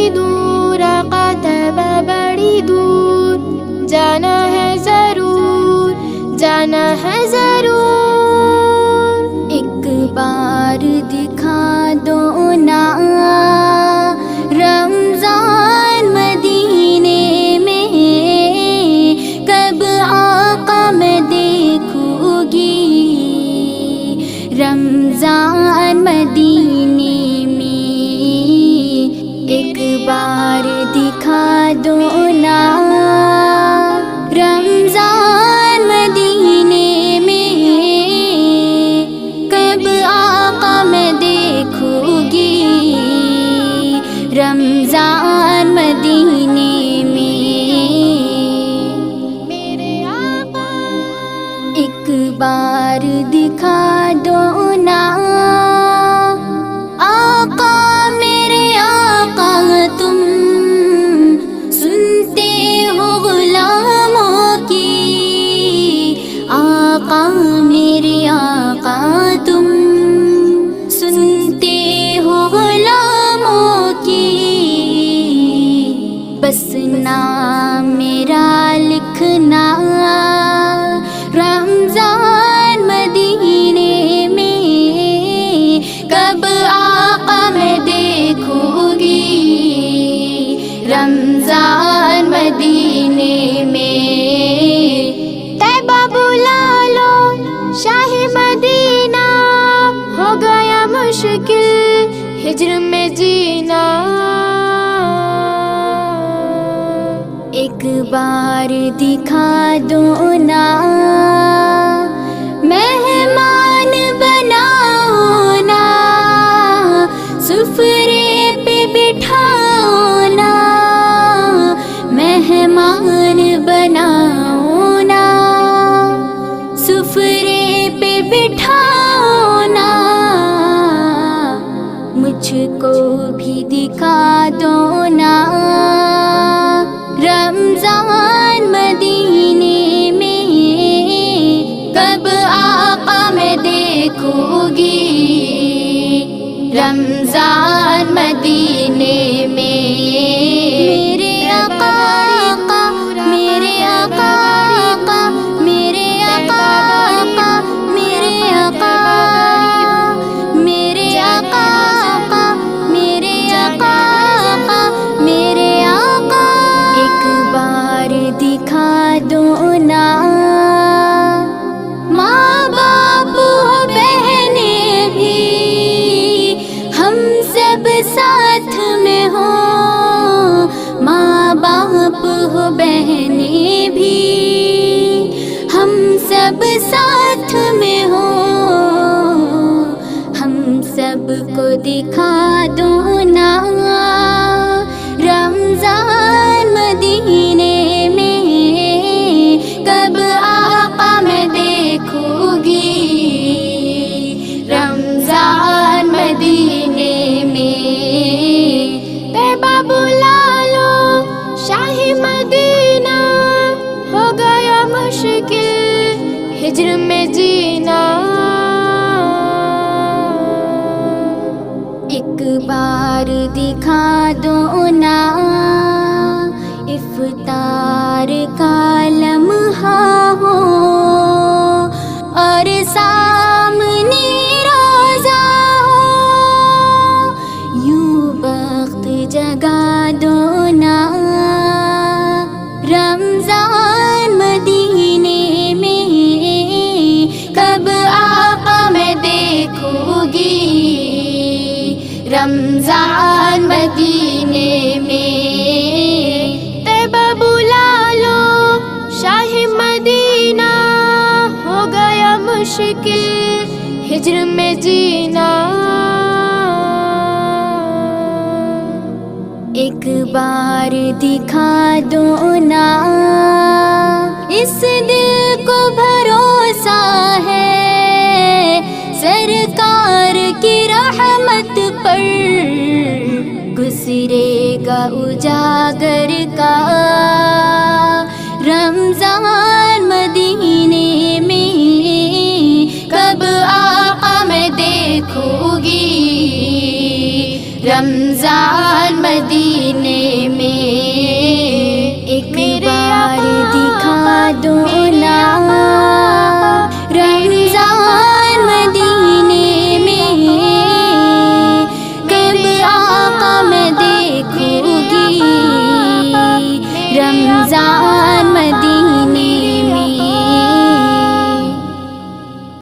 بڑی دور، آقا طیبہ بڑی دور، جانا ہے ضرور، جانا ہے ضرور۔ ایک بار دکھا دو نا رمضان مدینے میں، کب آقا میں دیکھوں گی رمضان مدینے میں۔ ایک بار دکھا دو نا رمضان مدینے میں، کب آقا میں دیکھوں گی رمضان مدینے میں۔ میرے آقا ایک بار دکھا دو نا آقا، میرے آقا تم سنتے ہو غلاموں کی، آقا میرے آقا تم سنتے ہو غلاموں کی، بس نام میرا لکھنا رمضان مدینے میں، کب آقا میں دیکھوں گی رمضان مدینے میں۔ طیبہ بلا لو شاہ مدینہ، ہو گیا مشکل ہجر میں جینا۔ ایک بار دکھا دو نا مہمان بناؤ نا، سفرے پہ بٹھاؤ نا، مہمان بناؤ نا، سفرے پہ بٹھاؤ نا، مجھ کو بھی دکھا دو نا رمضان مدینے میں، کب آقا میں دیکھوں گی رمضان مدینے میں۔ میرے آقا میرے آقا میرے آقا میرے آقا میرے آقا میرے آقا میرے آقا، ایک بار دکھا دو نا ماں باپ ہو بہنیں بھی، ہم سب ساتھ میں ہو، ماں باپ ہو بہنیں بھی، ہم سب ساتھ میں ہو، ہم سب کو دکھا دو نا رمضان مدینے میں، کب آقا میں دیکھوں گی رمضان مدینے میں۔ طیبہ بلا لو شاہ مدینہ، ہو گیا مشکل ہجر میں جینا۔ ایک بار دکھا دو نا افطار کا لمحہ ہو، اور سامنے روزہ ہو، یوں وقت جگا دو نا رمضان مدینے میں، کب آقا میں دیکھوں گی رمضان مدینے میں۔ طیبہ بلا لو شاہ مدینہ، ہو گیا مشکل ہجر میں جینا۔ ایک بار دکھا دو نا اس دل کو بھروسہ ہے سرکار کی رحمت پر، گزرے گا اجاگر کا رمضان مدینے میں، کب آقا میں دیکھوں گی رمضان مدینے